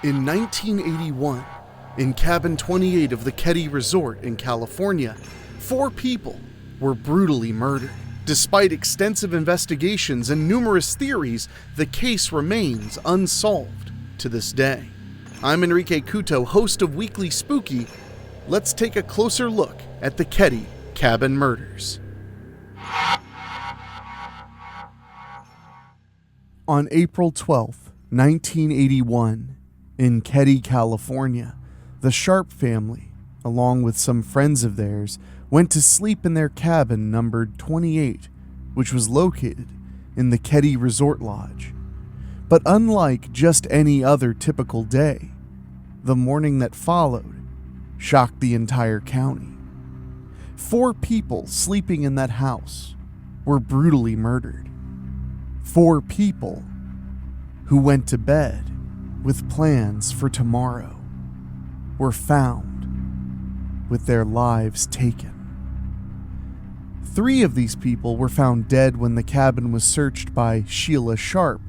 In 1981, in cabin 28 of the Keddie Resort in California, 4 people were brutally murdered. Despite extensive investigations and numerous theories, the case remains unsolved to this day. I'm Enrique Couto, host of Weekly Spooky. Let's take a closer look at the Keddie Cabin Murders. On April 12, 1981, in Keddie, California, the Sharp family, along with some friends of theirs, went to sleep in their cabin numbered 28, which was located in the Keddie Resort Lodge. But unlike just any other typical day, the morning that followed shocked the entire county. 4 people sleeping in that house were brutally murdered. 4 people who went to bed with plans for tomorrow were found with their lives taken. 3 of these people were found dead when the cabin was searched by Sheila Sharp,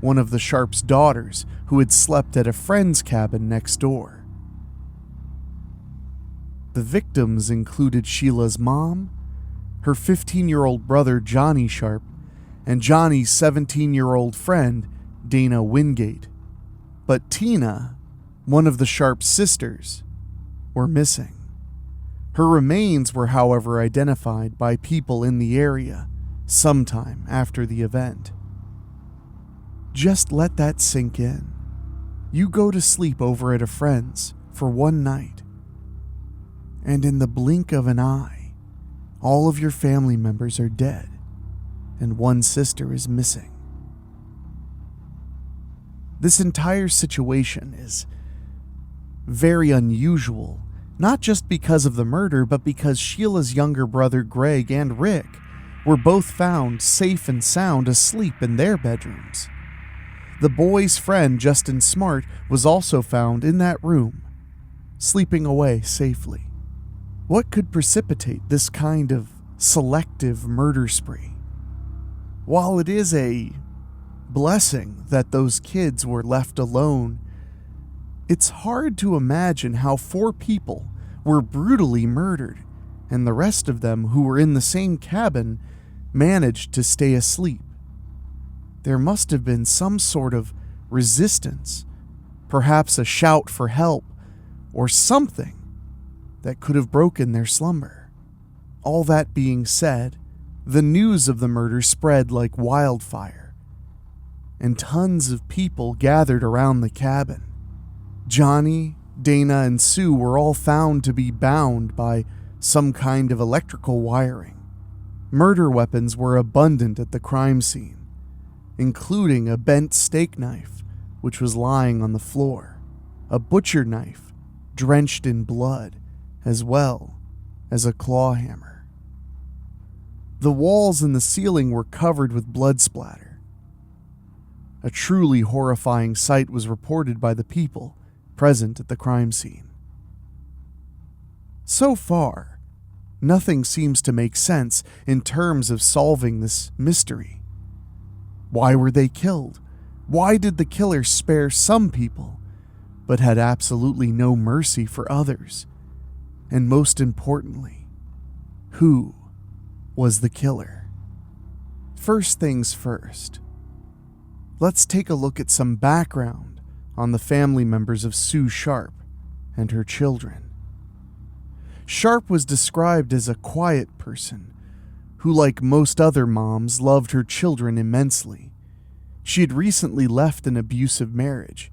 one of the Sharp's daughters, who had slept at a friend's cabin next door. The victims included Sheila's mom, her 15-year-old brother Johnny Sharp, and Johnny's 17-year-old friend Dana Wingate. But Tina, one of the Sharp sisters, were missing. Her remains were, however, identified by people in the area sometime after the event. Just let that sink in. You go to sleep over at a friend's for one night, and in the blink of an eye, all of your family members are dead, and one sister is missing. This entire situation is very unusual, not just because of the murder, but because Sheila's younger brother Greg and Rick were both found safe and sound asleep in their bedrooms. The boy's friend Justin Smart was also found in that room, sleeping away safely. What could precipitate this kind of selective murder spree? While it is a blessing that those kids were left alone, it's hard to imagine how 4 people were brutally murdered and the rest of them who were in the same cabin managed to stay asleep. There must have been some sort of resistance, perhaps a shout for help, or something that could have broken their slumber. All that being said, the news of the murder spread like wildfire, and tons of people gathered around the cabin. Johnny, Dana, and Sue were all found to be bound by some kind of electrical wiring. Murder weapons were abundant at the crime scene, including a bent steak knife, which was lying on the floor, a butcher knife drenched in blood, as well as a claw hammer. The walls and the ceiling were covered with blood splatter. A truly horrifying sight was reported by the people present at the crime scene. So far, nothing seems to make sense in terms of solving this mystery. Why were they killed? Why did the killer spare some people, but had absolutely no mercy for others? And most importantly, who was the killer? First things first, let's take a look at some background on the family members of Sue Sharp and her children. Sharp was described as a quiet person who, like most other moms, loved her children immensely. She had recently left an abusive marriage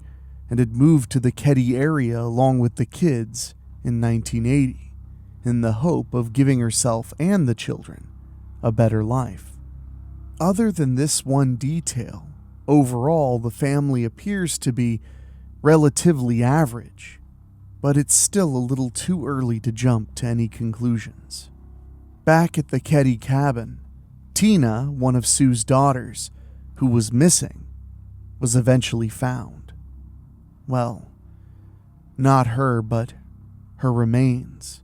and had moved to the Keddie area along with the kids in 1980 in the hope of giving herself and the children a better life. Other than this one detail, overall, the family appears to be relatively average, but it's still a little too early to jump to any conclusions. Back at the Keddie cabin, Tina, one of Sue's daughters, who was missing, was eventually found. Well, not her, but her remains,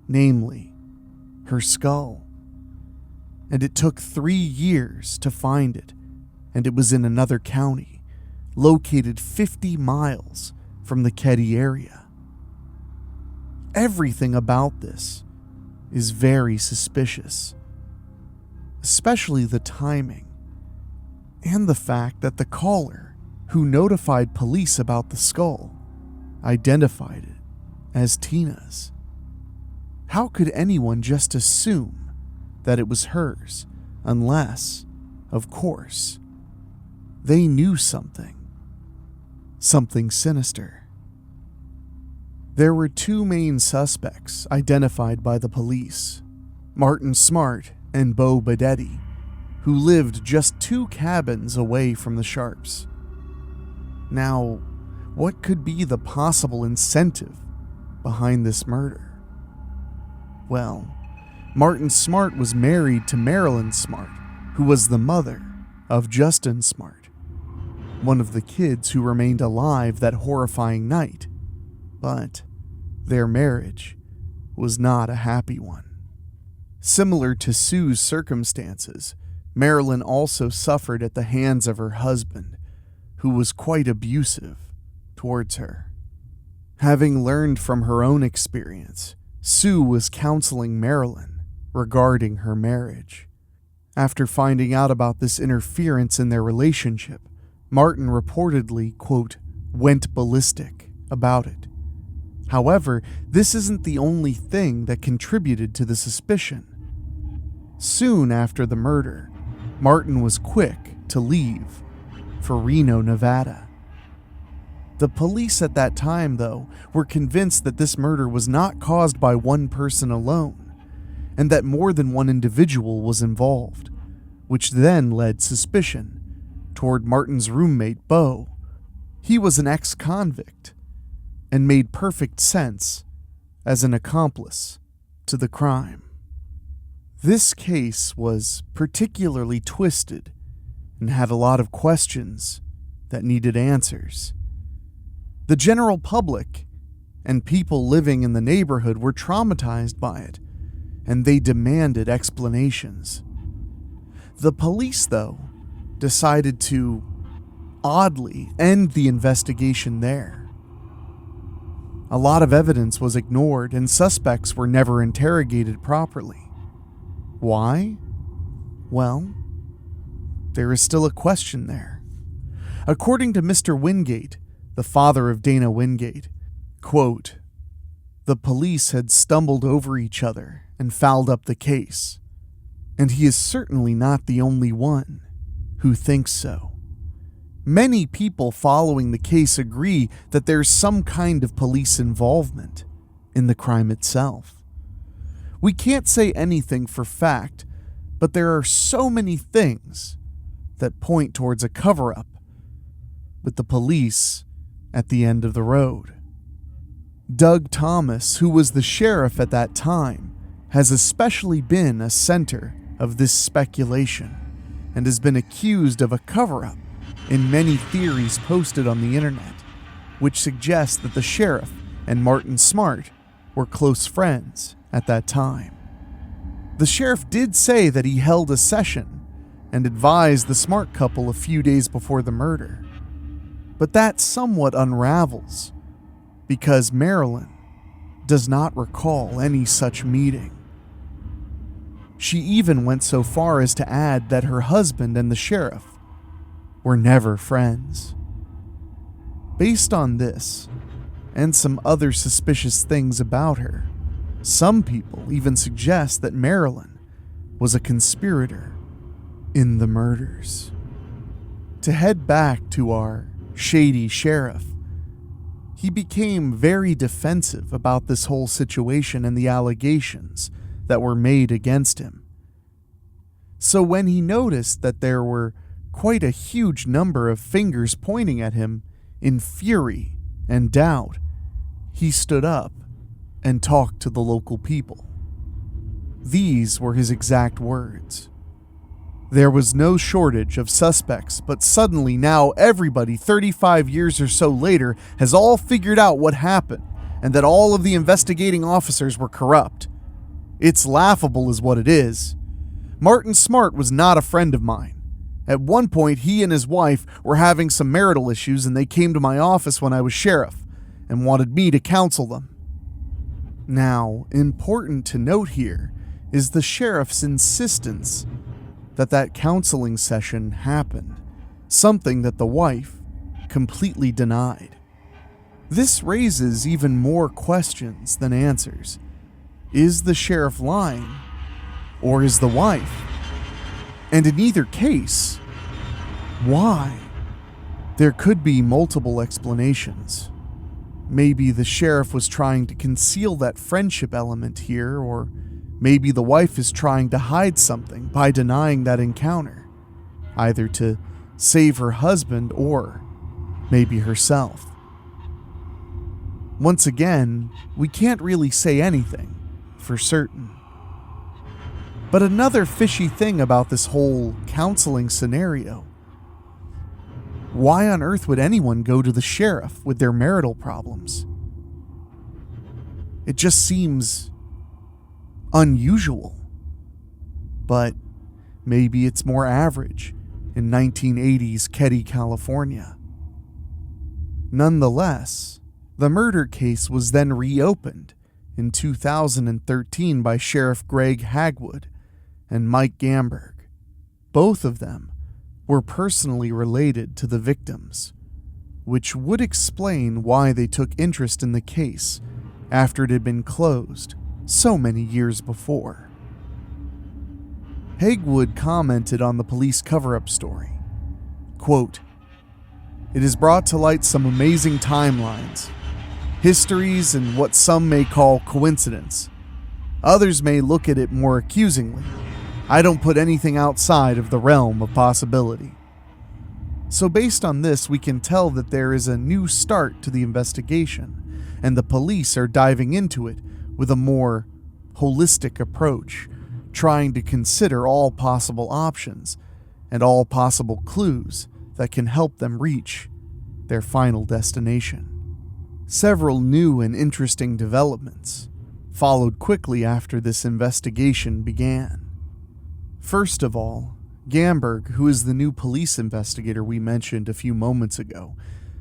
namely, her skull. And it took 3 years to find it, and it was in another county, located 50 miles from the Keddie area. Everything about this is very suspicious, especially the timing and the fact that the caller who notified police about the skull identified it as Tina's. How could anyone just assume that it was hers unless, of course, they knew something sinister? There were two main suspects identified by the police, Martin Smart and Bo Bedetti, who lived just 2 cabins away from the Sharps. Now, what could be the possible incentive behind this murder? Well, Martin Smart was married to Marilyn Smart, who was the mother of Justin Smart, one of the kids who remained alive that horrifying night. But their marriage was not a happy one. Similar to Sue's circumstances, Marilyn also suffered at the hands of her husband, who was quite abusive towards her. Having learned from her own experience, Sue was counseling Marilyn regarding her marriage. After finding out about this interference in their relationship, Martin reportedly, quote, went ballistic about it. However, this isn't the only thing that contributed to the suspicion. Soon after the murder, Martin was quick to leave for Reno, Nevada. The police at that time, though, were convinced that this murder was not caused by one person alone, and that more than one individual was involved, which then led suspicion toward Martin's roommate, Bo. He was an ex-convict and made perfect sense as an accomplice to the crime. This case was particularly twisted and had a lot of questions that needed answers. The general public and people living in the neighborhood were traumatized by it, and they demanded explanations. The police, though, decided to, oddly, end the investigation there. A lot of evidence was ignored and suspects were never interrogated properly. Why? Well, there is still a question there. According to Mr. Wingate, the father of Dana Wingate, quote, the police had stumbled over each other and fouled up the case, and he is certainly not the only one who thinks so. Many people following the case agree that there's some kind of police involvement in the crime itself. We can't say anything for fact, but there are so many things that point towards a cover-up, with the police at the end of the road. Doug Thomas, who was the sheriff at that time, has especially been a center of this speculation and has been accused of a cover-up in many theories posted on the internet, which suggest that the sheriff and Martin Smart were close friends at that time. The sheriff did say that he held a session and advised the Smart couple a few days before the murder, but that somewhat unravels because Marilyn does not recall any such meeting. She even went so far as to add that her husband and the sheriff were never friends. Based on this, and some other suspicious things about her, some people even suggest that Marilyn was a conspirator in the murders. To head back to our shady sheriff, he became very defensive about this whole situation and the allegations that were made against him. So when he noticed that there were quite a huge number of fingers pointing at him in fury and doubt, he stood up and talked to the local people. These were his exact words. There was no shortage of suspects, but suddenly now everybody 35 years or so later has all figured out what happened and that all of the investigating officers were corrupt. It's laughable is what it is. Martin Smart was not a friend of mine, At one point, he and his wife were having some marital issues and they came to my office when I was sheriff and wanted me to counsel them. Now, important to note here is the sheriff's insistence that counseling session happened, something that the wife completely denied. This raises even more questions than answers. Is the sheriff lying, or is the wife? And in either case, why? There could be multiple explanations. Maybe the sheriff was trying to conceal that friendship element here, or maybe the wife is trying to hide something by denying that encounter, either to save her husband or maybe herself. Once again, we can't really say anything for certain. But another fishy thing about this whole counseling scenario: why on earth would anyone go to the sheriff with their marital problems? It just seems unusual. But maybe it's more average in 1980s Keddie, California. Nonetheless, the murder case was then reopened in 2013 by Sheriff Greg Hagwood and Mike Gamberg. Both of them were personally related to the victims, which would explain why they took interest in the case after it had been closed so many years before. Hagwood commented on the police cover-up story, quote, "It has brought to light some amazing timelines, histories, and what some may call coincidence. Others may look at it more accusingly. I don't put anything outside of the realm of possibility." So based on this, we can tell that there is a new start to the investigation, and the police are diving into it with a more holistic approach, trying to consider all possible options and all possible clues that can help them reach their final destination. Several new and interesting developments followed quickly after this investigation began. First of all, Gamberg, who is the new police investigator we mentioned a few moments ago,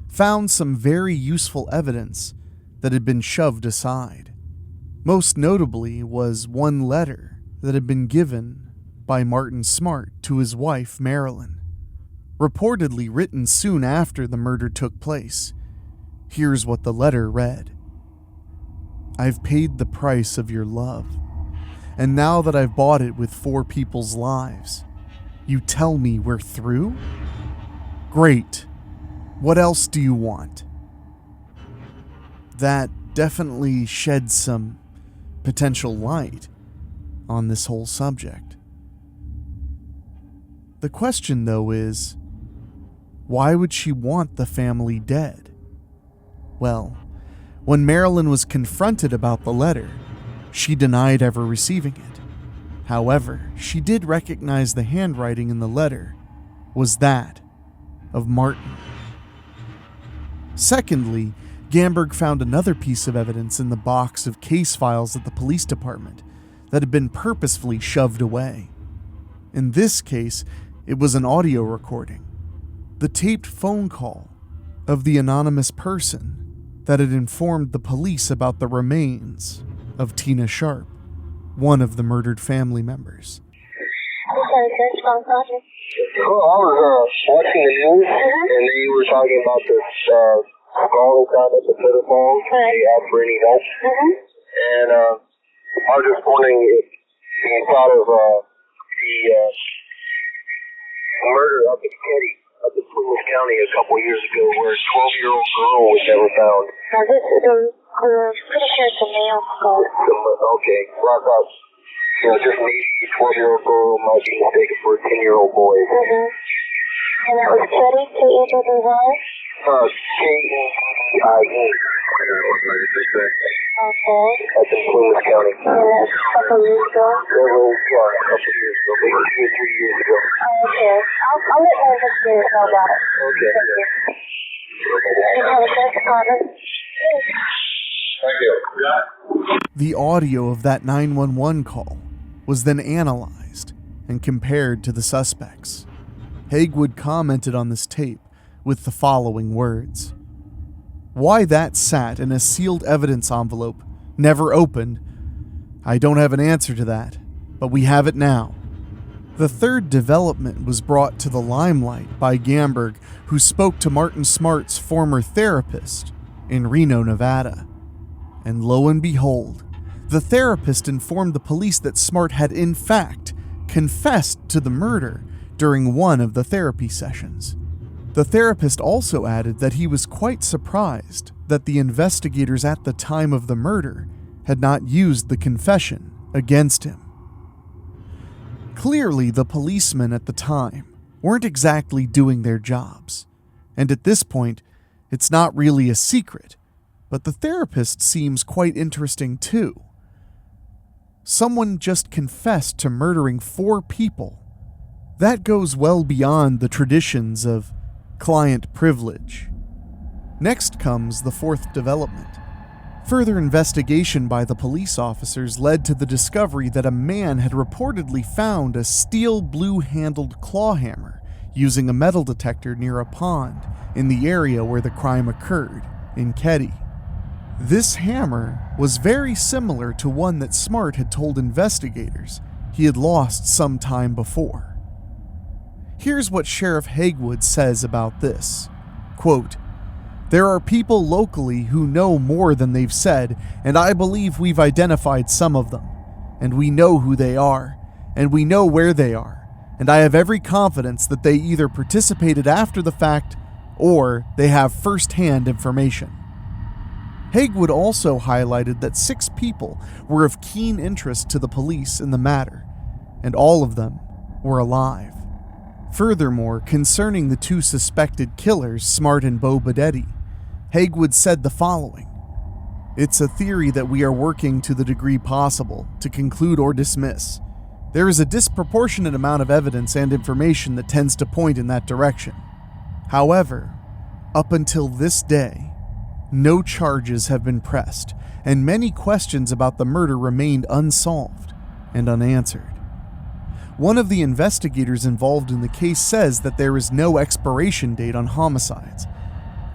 found some very useful evidence that had been shoved aside. Most notably was one letter that had been given by Martin Smart to his wife, Marilyn, reportedly written soon after the murder took place. Here's what the letter read: "I've paid the price of your love, and now that I've bought it with 4 people's lives, you tell me we're through? Great. What else do you want?" That definitely sheds some potential light on this whole subject. The question, though, is, why would she want the family dead? Well, when Marilyn was confronted about the letter, she denied ever receiving it. However, she did recognize the handwriting in the letter was that of Martin. Secondly, Gamberg found another piece of evidence in the box of case files at the police department that had been purposefully shoved away. In this case, it was an audio recording, the taped phone call of the anonymous person that had informed the police about the remains of Tina Sharp, one of the murdered family members. Oh, I was watching the news, and they were talking about this skull they found at the foot of the falls. They asked for any help. And I was just wondering if you thought of the murder up in Keddie, up in Plymouth County a couple years ago, where a 12-year-old girl was never found. We're pretty sure it's a male skull. Okay, well, I thought, just maybe a 12-year-old girl might be mistaken for a 10-year-old boy. And that was Keddie, K-E-D-D-Y? K-E-D-D-I-E. Okay. That's in Plymouth County. And that was a couple years ago? That was, a couple years ago, maybe 2 or 3 years ago. Oh, okay. I'll let my investigators know about it. Okay. Thank you. You have a sheriff's department? Thank you. The audio of that 911 call was then analyzed and compared to the suspects. Hagewood commented on this tape with the following words: "Why that sat in a sealed evidence envelope, never opened, I don't have an answer to that, but we have it now." The third development was brought to the limelight by Gamberg, who spoke to Martin Smart's former therapist in Reno, Nevada. And lo and behold, the therapist informed the police that Smart had in fact confessed to the murder during one of the therapy sessions. The therapist also added that he was quite surprised that the investigators at the time of the murder had not used the confession against him. Clearly, the policemen at the time weren't exactly doing their jobs, and at this point, it's not really a secret, but the therapist seems quite interesting too. Someone just confessed to murdering 4 people. That goes well beyond the traditions of client privilege. Next comes the fourth development. Further investigation by the police officers led to the discovery that a man had reportedly found a steel blue-handled claw hammer using a metal detector near a pond in the area where the crime occurred, in Keddie. This hammer was very similar to one that Smart had told investigators he had lost some time before. Here's what Sheriff Hagewood says about this. Quote, "There are people locally who know more than they've said, and I believe we've identified some of them. And we know who they are, and we know where they are, and I have every confidence that they either participated after the fact or they have first-hand information." Hagewood also highlighted that 6 people were of keen interest to the police in the matter, and all of them were alive. Furthermore, concerning the 2 suspected killers, Smart and Bo Bedetti, Hagewood said the following: "It's a theory that we are working to the degree possible to conclude or dismiss. There is a disproportionate amount of evidence and information that tends to point in that direction. However, up until this day, no charges have been pressed, and many questions about the murder remained unsolved and unanswered. One of the investigators involved in the case says that there is no expiration date on homicides,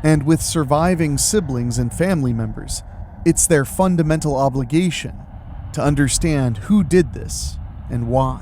and with surviving siblings and family members, it's their fundamental obligation to understand who did this and why."